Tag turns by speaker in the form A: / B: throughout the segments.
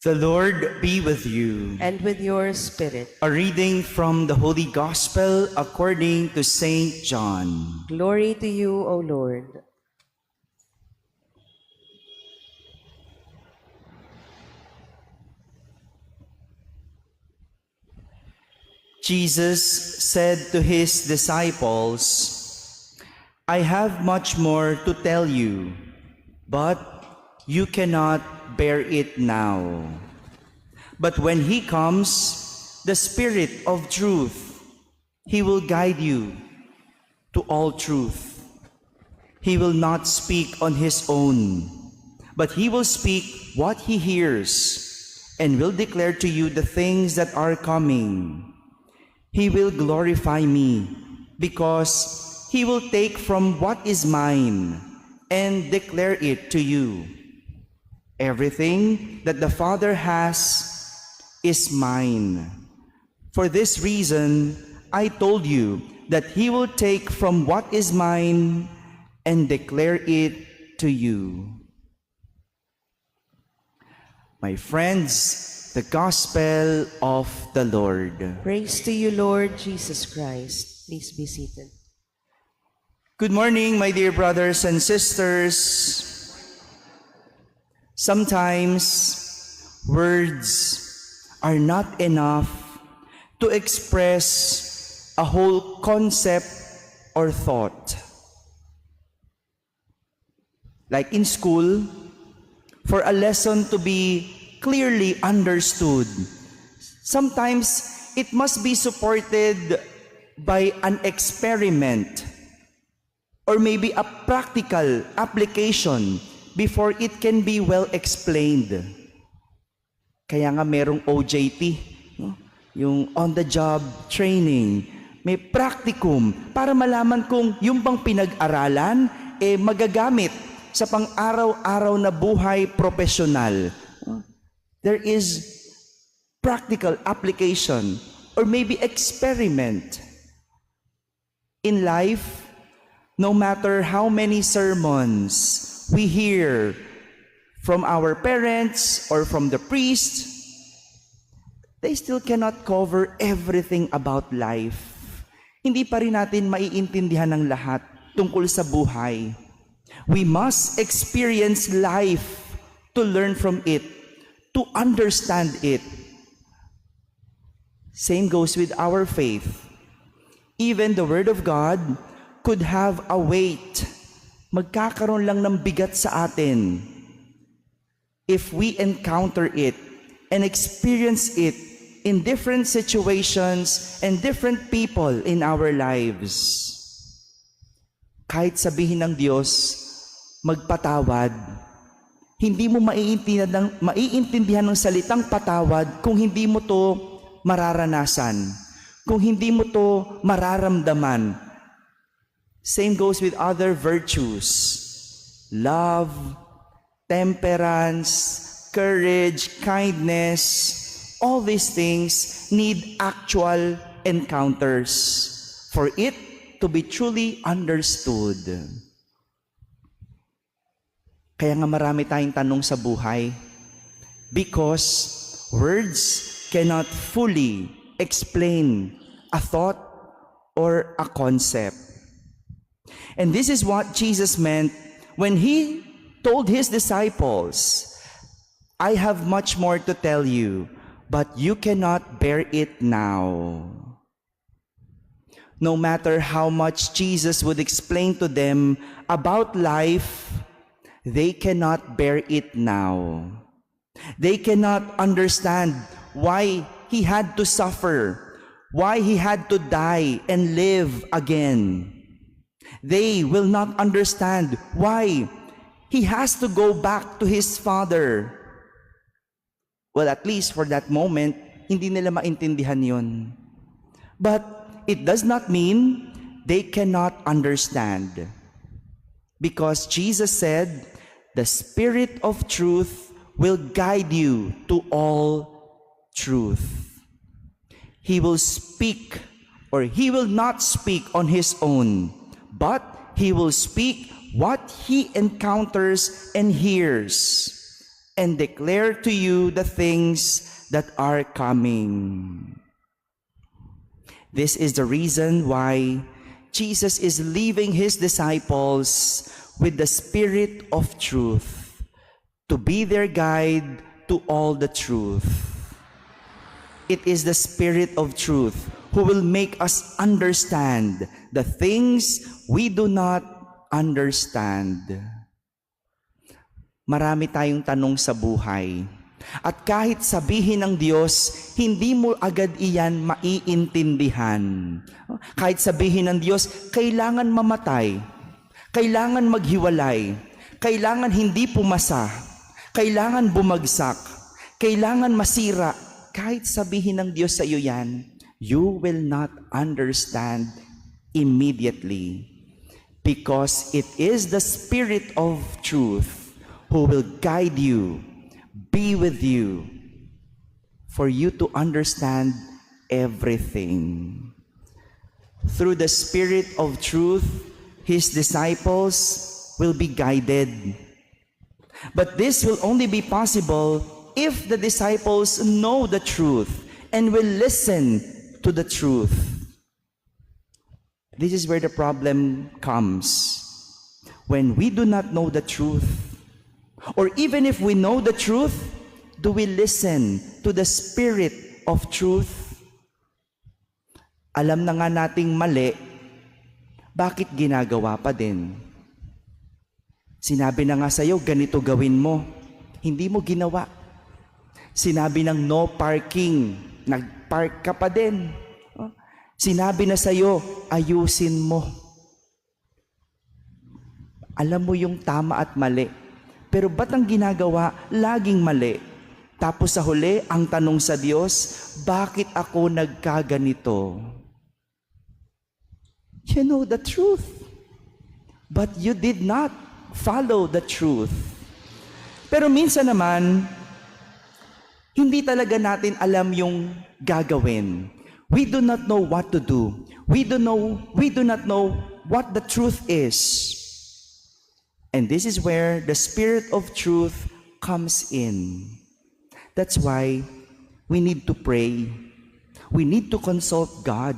A: The Lord be with you.
B: and with your spirit.
A: A reading from the Holy Gospel according to Saint John.
B: Glory to you, O Lord.
A: Jesus said to his disciples, I have much more to tell you, but you cannot bear it now. But when he comes, the Spirit of truth, he will guide you to all truth. He will not speak on his own, but he will speak what he hears and will declare to you the things that are coming. He will glorify me because he will take from what is mine and declare it to you. Everything that the Father has is mine. For this reason, I told you that he will take from what is mine and declare it to you. My friends, the Gospel of the Lord.
B: Praise to you, Lord Jesus Christ. Please be seated.
A: Good morning, my dear brothers and sisters. Sometimes words are not enough to express a whole concept or thought. Like in school, for a lesson to be clearly understood, sometimes it must be supported by an experiment or maybe a practical application before it can be well explained. Kaya nga merong OJT, no? Yung on-the-job training. May practicum para malaman kung yung bang pinag-aralan magagamit sa pang-araw-araw na buhay profesional. There is practical application or maybe experiment. In life, no matter how many sermons we hear from our parents or from the priest, they still cannot cover everything about life. Hindi pa rin natin maiintindihan ng lahat tungkol sa buhay. We must experience life to learn from it, to understand it. Same goes with our faith. Even the Word of God could have a weight. Magkakaroon lang ng bigat sa atin if we encounter it and experience it in different situations and different people in our lives. Kahit sabihin ng Diyos, magpatawad, hindi mo maiintindihan ng salitang patawad kung hindi mo to mararanasan, kung hindi mo to mararamdaman. Same goes with other virtues. Love, temperance, courage, kindness. All these things need actual encounters for it to be truly understood. Kaya nga marami tayong tanong sa buhay because words cannot fully explain a thought or a concept. And this is what Jesus meant when he told his disciples, I have much more to tell you, but you cannot bear it now. No matter how much Jesus would explain to them about life, they cannot bear it now. They cannot understand why he had to suffer, why he had to die and live again. They will not understand why he has to go back to his Father. Well, at least for that moment, hindi nila maintindihan yun. But it does not mean they cannot understand. Because Jesus said, the Spirit of truth will guide you to all truth. He will speak, or he will not speak on his own, but he will speak what he encounters and hears and declare to you the things that are coming. This is the reason why Jesus is leaving his disciples with the Spirit of truth to be their guide to all the truth. It is the Spirit of truth who will make us understand the things we do not understand. Marami tayong tanong sa buhay. At kahit sabihin ng Diyos, hindi mo agad iyan maiintindihan. Kahit sabihin ng Diyos, kailangan mamatay, kailangan maghiwalay, kailangan hindi pumasa, kailangan bumagsak, kailangan masira. Kahit sabihin ng Diyos sa iyo yan, you will not understand immediately. Because it is the Spirit of truth who will guide you, be with you, for you to understand everything. Through the Spirit of truth, his disciples will be guided. But this will only be possible if the disciples know the truth and will listen to the truth. This is where the problem comes. When we do not know the truth, or even if we know the truth, do we listen to the Spirit of truth? Alam na nga nating mali, bakit ginagawa pa din? Sinabi na nga sa'yo, ganito gawin mo. Hindi mo ginawa. Sinabi ng no parking, nagpark ka pa din. Sinabi na sa'yo, ayusin mo. Alam mo yung tama at mali. Pero ba't ang ginagawa, laging mali? Tapos sa huli, ang tanong sa Diyos, bakit ako nagkaganito? You know the truth, but you did not follow the truth. Pero minsan naman, hindi talaga natin alam yung gagawin. We do not know what to do. We do not know what the truth is. And this is where the Spirit of truth comes in. That's why we need to pray. We need to consult God.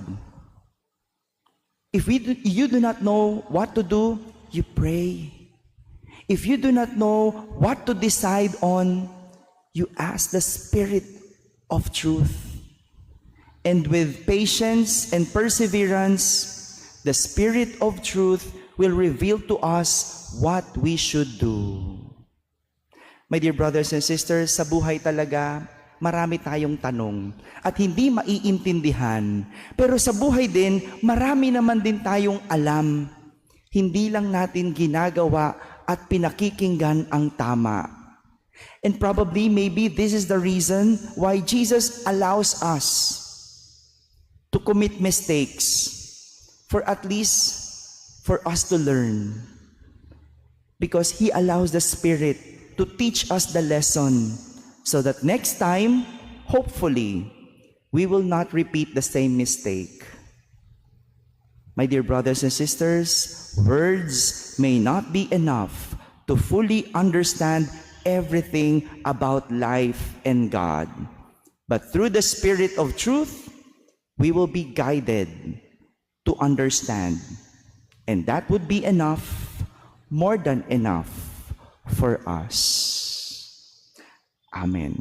A: If you do not know what to do, you pray. If you do not know what to decide on, you ask the Spirit of truth. And with patience and perseverance, the Spirit of truth will reveal to us what we should do. My dear brothers and sisters, sa buhay talaga, marami tayong tanong at hindi maiintindihan. Pero sa buhay din, marami naman din tayong alam. Hindi lang natin ginagawa at pinakikinggan ang tama. And probably, maybe this is the reason why Jesus allows us to commit mistakes, for at least for us to learn. Because He allows the Spirit to teach us the lesson, so that next time, hopefully, we will not repeat the same mistake. My dear brothers and sisters, words may not be enough to fully understand everything about life and God. But through the Spirit of truth, we will be guided to understand. And that would be enough, more than enough, for us. Amen.